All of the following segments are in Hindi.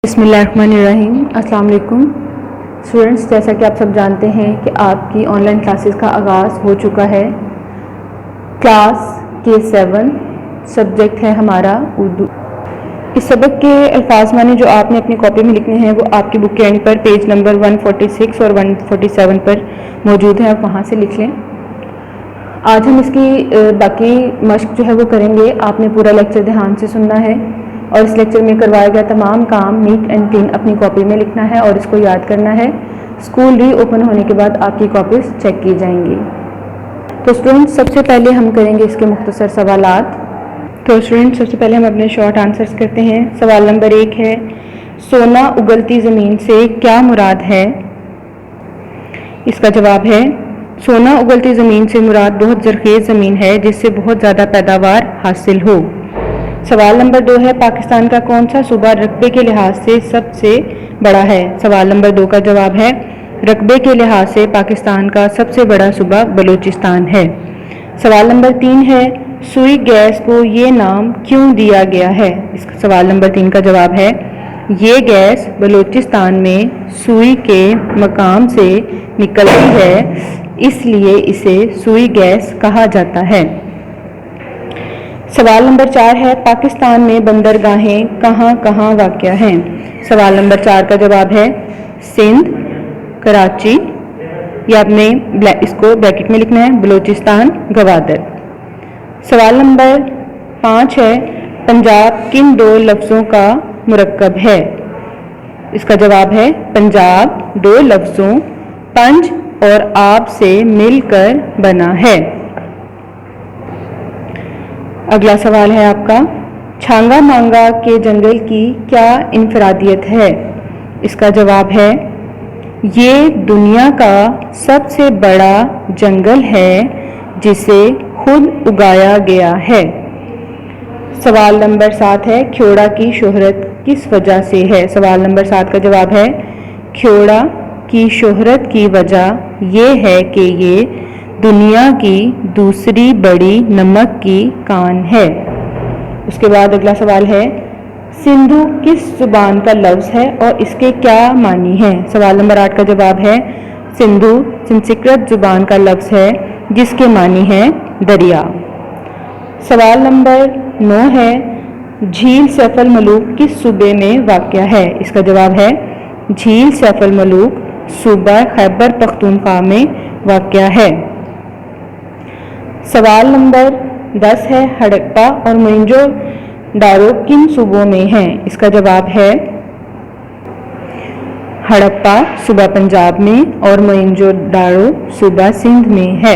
बिस्मिल्लाहिर्रहमानिर्रहीम। अस्सलाम वालेकुम स्टूडेंट्स, जैसा कि आप सब जानते हैं कि आपकी ऑनलाइन क्लासेस का आगाज़ हो चुका है। क्लास K7 सब्जेक्ट है हमारा उर्दू। इस सबक के अल्फाज माने जो आपने अपनी कॉपी में लिखने हैं वो आपकी बुक के एंड पर पेज नंबर 146 और 147 पर मौजूद है, आप वहाँ से लिख लें। आज हम इसकी बाकी मश्क जो है वो करेंगे। आपने पूरा लेक्चर ध्यान से सुनना है और इस लेक्चर में करवाया गया तमाम काम नीट एंड क्लीन अपनी कॉपी में लिखना है और इसको याद करना है। स्कूल री ओपन होने के बाद आपकी कॉपीज चेक की जाएंगी। तो स्टूडेंट्स, सबसे पहले हम करेंगे इसके मुख्तसर सवालात। तो स्टूडेंट्स, सबसे पहले हम अपने शॉर्ट आंसर्स करते हैं। सवाल नंबर 1 है, सोना उगलती ज़मीन से क्या मुराद है? इसका जवाब है, सोना उगलती ज़मीन से मुराद बहुत ज़रख़ेज़ ज़मीन है जिससे बहुत ज़्यादा पैदावार हासिल हो। सवाल नंबर 2 है, पाकिस्तान का कौन सा सूबा रकबे के लिहाज से सबसे बड़ा है? सवाल नंबर 2 का जवाब है, रकबे के लिहाज से पाकिस्तान का सबसे बड़ा सूबा बलूचिस्तान है। सवाल नंबर 3 है, सुई गैस को ये नाम क्यों दिया गया है? सवाल नंबर 3 का जवाब है, ये गैस बलूचिस्तान में सुई के मकाम से निकलती है, इसलिए इसे सुई गैस कहा जाता है। सवाल नंबर 4 है, पाकिस्तान में बंदरगाहें कहाँ कहाँ वाक़या हैं? सवाल नंबर 4 का जवाब है, सिंध, कराची, या आपने इसको ब्रैकेट में लिखना है, बलूचिस्तान, गवादर। सवाल नंबर 5 है, पंजाब किन 2 लफ्ज़ों का मुरक्कब है? इसका जवाब है, पंजाब 2 लफ्ज़ों पंज और आप से मिलकर बना है। अगला सवाल है आपका, छांगा मांगा के जंगल की क्या इनफरादियत है? इसका जवाब है, ये दुनिया का सबसे बड़ा जंगल है जिसे खुद उगाया गया है। सवाल नंबर 7 है, ख्योड़ा की शोहरत किस वजह से है? सवाल नंबर 7 का जवाब है, ख्योड़ा की शोहरत की वजह ये है कि ये दुनिया की दूसरी बड़ी नमक की कान है। उसके बाद अगला सवाल है, सिंधु किस जुबान का लफ्ज़ है और इसके क्या मानी है? सवाल नंबर 8 का जवाब है, सिंधु संस्कृत जुबान का लफ्ज़ है जिसके मानी है दरिया। सवाल नंबर 9 है, झील सैफ अल मलूक किस सूबे में वाक़या है? इसका जवाब है, झील सैफ अल मलूक सूबा खैबर पख्तूनख्वा में वाक़या है। सवाल नंबर 10 है, हड़प्पा और मोहनजोदाड़ो किन सूबों में हैं? इसका जवाब है, हड़प्पा सूबा पंजाब में और मोहनजोदाड़ो सूबा सिंध में है।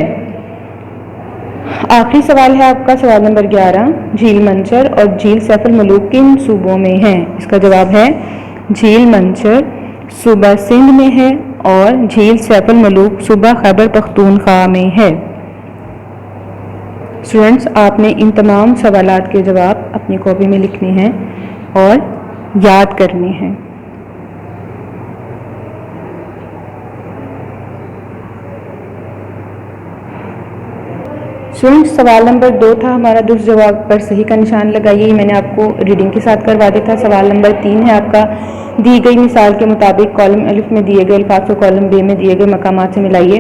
आखिरी सवाल है आपका, सवाल नंबर 11, झील मंचर और झील सैफ अल मलूक किन सूबों में हैं? इसका जवाब है, झील मंचर सूबा सिंध में है और झील सैफ अल मलूक सूबा खैबर पख्तूनख्वा में है। स्टूडेंट्स, आपने इन तमाम सवालात के जवाब अपनी कॉपी में लिखने हैं और याद करने हैं। स्टूडेंट्स, सवाल नंबर 2 था हमारा, दुरुस्त जवाब पर सही का निशान लगाइए। मैंने आपको रीडिंग के साथ करवा दिया था। सवाल नंबर 3 है आपका, दी गई मिसाल के मुताबिक कॉलम अलिफ में दिए गए अल्फाज को कॉलम बे में दिए गए मकामात से मिलाइए।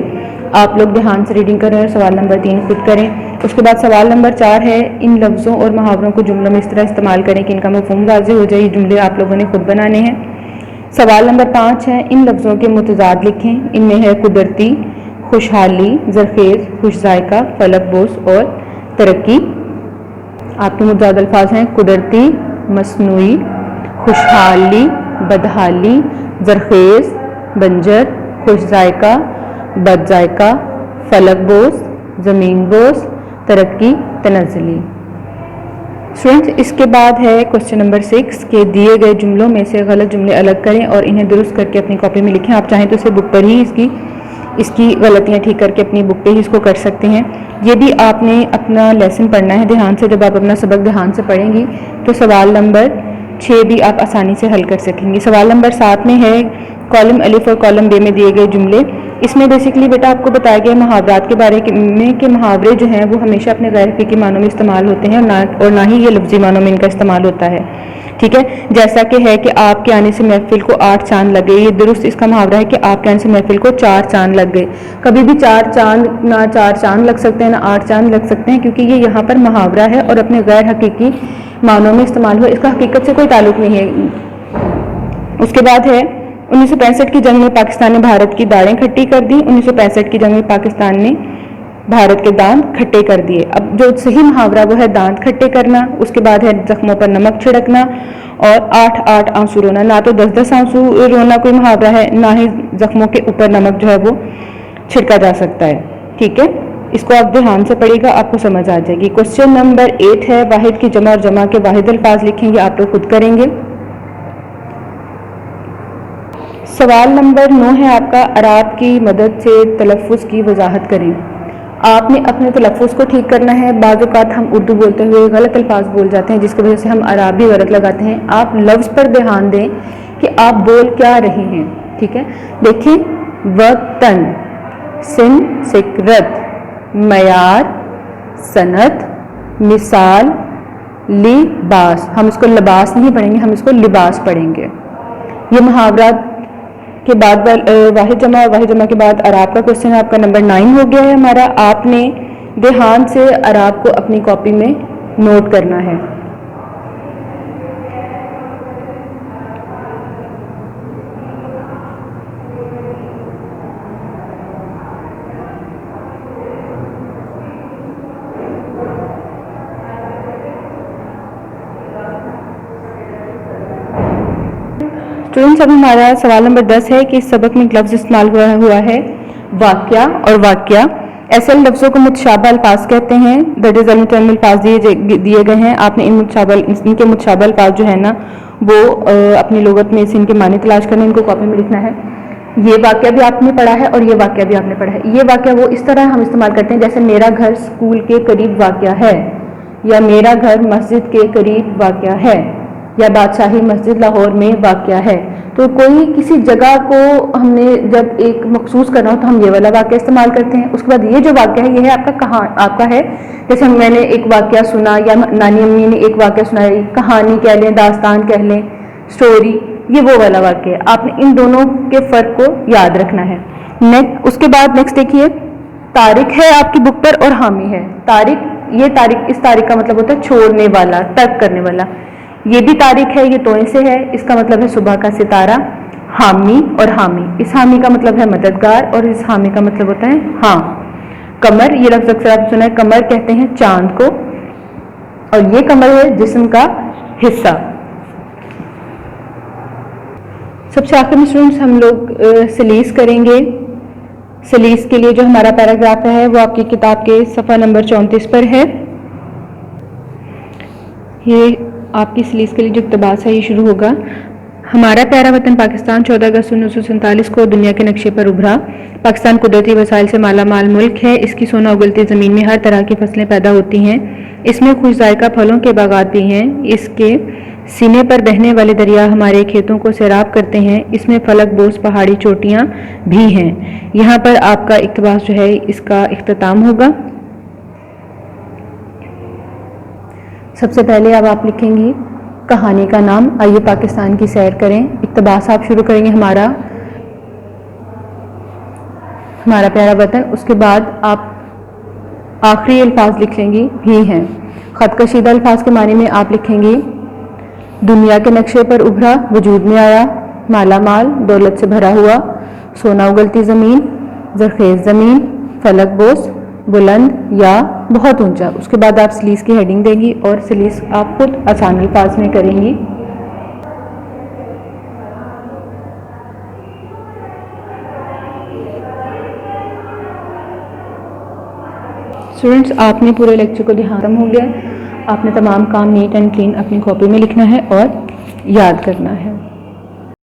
आप लोग ध्यान से रीडिंग करें और सवाल नंबर 3 खुद करें। उसके बाद सवाल नंबर 4 है, इन लफ्ज़ों और मुहावरों को जुमलों में इस तरह इस्तेमाल करें कि इनका मफ़हूम वाज़ेह हो जाए। ये जुमले आप लोगों ने खुद बनाने हैं। सवाल नंबर 5 है, इन लफ्ज़ों के मुतज़ाद लिखें। इनमें है कुदरती, खुशहाली, ज़रख़ेज़, खुश ज़ायका, फलक बोस और तरक्की। आपके मुतज़ाद अल्फाज हैं कुदरती, मसनूई, खुशहाली, बदहाली, ज़रख़ेज़, बंजर, खुश ज़ायका, बद ज़ायका, फलक बोस, ज़मीन बोस, तरक्की, तनज़्ज़ुली। स्टूडेंट्स, इसके बाद है क्वेश्चन नंबर 6 के दिए गए जुमलों में से गलत जुमले अलग करें और इन्हें दुरुस्त करके अपनी कॉपी में लिखें। आप चाहें तो इसे बुक पर ही इसकी गलतियां ठीक करके अपनी बुक पे ही इसको कर सकते हैं। ये भी आपने अपना लेसन पढ़ना है ध्यान से। जब आप अपना सबक ध्यान से पढ़ेंगी तो सवाल नंबर 6 भी आप आसानी से हल कर सकेंगे। सवाल नंबर 7 में है, कॉलम अलिफ और कॉलम बे में दिए गए जुमले। इसमें बेसिकली बेटा आपको बताया गया मुहावरात के बारे में कि मुहावरे जो हैं वो हमेशा अपने गैर हकीकी मानों में इस्तेमाल होते हैं और ना ही ये लफ्ज़ी मानों में इनका इस्तेमाल होता है। ठीक है। जैसा कि है कि आपके आने से महफिल को 8 चांद लग गए, ये दुरुस्त इसका मुहावरा है कि आपके आने से महफिल को 4 चांद लग गए। कभी भी 4 चांद ना 4 चांद लग सकते हैं ना 8 चांद लग सकते हैं, क्योंकि ये यहाँ पर मुहावरा है और अपने गैर हकीकी मानों में इस्तेमाल हुआ, इसका हकीकत से कोई ताल्लुक नहीं है। उसके बाद है 1965 की जंग में पाकिस्तान ने भारत की दाढ़ें खट्टी कर दी। 1965 की जंग में पाकिस्तान ने भारत के दांत खट्टे कर दिए। अब जो सही मुहावरा वो है दांत खट्टे करना। उसके बाद है जख्मों पर नमक छिड़कना और 8-8 आंसू रोना। ना तो 10-10 आंसू रोना कोई मुहावरा है, ना ही जख्मों के ऊपर नमक जो है वो छिड़का जा सकता है, ठीक है। इसको आप ध्यान से पढ़िएगा, आपको समझ आ जाएगी। क्वेश्चन नंबर 8 है वाहिद की जमा और जमा के वाहिद अल्फाज लिखेंगे, आप लोग खुद करेंगे। सवाल नंबर 9 है आपका, अराब की मदद से तलफ़्फ़ुज़ की वजाहत करें। आपने अपने तलफ़्फ़ुज़ को ठीक करना है। बाज़ औक़ात हम उर्दू बोलते हुए गलत अल्फाज बोल जाते हैं, जिसकी वजह से हम अराबी गलत लगाते हैं। आप लफ्ज़ पर ध्यान दें कि आप बोल क्या रहे हैं, ठीक है। देखिए, वतन, सिन सिकरत, मयार, सनत, मिसाल, लिबास। हम इसको लिबास नहीं पढ़ेंगे, हम इसको लिबास पढ़ेंगे। ये मुहावरा के बाद वाहिद जमा और वाहिद जमा के बाद अराब का क्वेश्चन आपका नंबर 9 हो गया है हमारा। आपने ध्यान से अराब को अपनी कॉपी में नोट करना है। स्टूडेंट्स, अब हमारा सवाल नंबर 10 है कि इस सबक में एक लफ्ज़ इस्तेमाल हुआ है वाक़या और वाक़या। ऐसे लफ्ज़ों को मुतशाबह अल्फाज कहते हैं, दैट इज़ अल्फाज दिए गए हैं। आपने इनके मुतशाबह अल्फाज जो है ना वो अपनी लुगत में से इनके माने तलाश करने, इनको कॉपी में लिखना है। ये वाक़या भी आपने पढ़ा है और ये वाक़या भी आपने पढ़ा है। ये वाक़या वो इस तरह हम इस्तेमाल करते हैं जैसे मेरा घर स्कूल के करीब वाक़या है, या मेरा घर मस्जिद के करीब वाक़या है, या बादशाही मस्जिद लाहौर में वाक़या है। तो कोई किसी जगह को हमने जब एक मखसूस करना हो तो हम ये वाला वाक़या इस्तेमाल करते हैं। उसके बाद ये जो वाक़या है ये है आपका है, जैसे मैंने एक वाक़या सुना या नानी अम्मी ने एक वाक़या सुनाई, कहानी कह लें, दास्तान कह लें, स्टोरी, ये वो वाला वाक़या। आपने इन दोनों के फ़र्क को याद रखना है। उसके बाद नेक्स्ट देखिए, तारिक है आपकी बुक पर और हामी है। तारिक, ये तारिक, इस तारिक का मतलब होता है छोड़ने वाला, तर्क करने वाला। ये भी तारीख है, ये तोए से है, इसका मतलब है सुबह का सितारा। हामी और हामी, इस हामी का मतलब है मददगार और इस हामी का मतलब होता है हाँ। कमर, ये लफ्ज़ अक्सर आप सुना है, कमर कहते हैं चांद को, और ये कमर है जिस्म का हिस्सा। सबसे आखिर में स्टूडेंट्स हम लोग सलीस करेंगे। सलीस के लिए जो हमारा पैराग्राफ है वो आपकी किताब के सफ़ा नंबर 34 पर है। ये आपकी सलीस के लिए जो इक़्तिबास है ये शुरू होगा। हमारा प्यारा वतन पाकिस्तान 14 अगस्त 1947 को दुनिया के नक्शे पर उभरा। पाकिस्तान कुदरती वसाइल से माला माल मुल्क है। इसकी सोना उगलती ज़मीन में हर तरह की फसलें पैदा होती हैं। इसमें खुश जायका फलों के बागात भी हैं। इसके सीने पर बहने वाले दरिया हमारे खेतों को सैराब करते हैं। इसमें फलक बोस पहाड़ी चोटियाँ भी हैं। यहाँ पर आपका इक़्तिबास जो है इसका इख्तिताम होगा। सबसे पहले अब आप लिखेंगी कहानी का नाम, आइए पाकिस्तान की सैर करें। इक़्तिबास आप शुरू करेंगे हमारा प्यारा वतन। उसके बाद आप आखिरी अल्फाज लिख लेंगी भी हैं। ख़त कशीदा अल्फाज के माने में आप लिखेंगी दुनिया के नक्शे पर उभरा, वजूद में आया, माला माल, दौलत से भरा हुआ, सोना उगलती ज़मीन, ज़रखेज़ ज़मीन, फलक बोस, बुलंद या बहुत ऊंचा। उसके बाद आप सलीस की हेडिंग देंगी और सलीस आप खुद आसान अल्फाज में करेंगी। स्टूडेंट्स, आपने पूरे लेक्चर को ध्यान हो गया। आपने तमाम काम नीट एंड क्लीन अपनी कॉपी में लिखना है और याद करना है।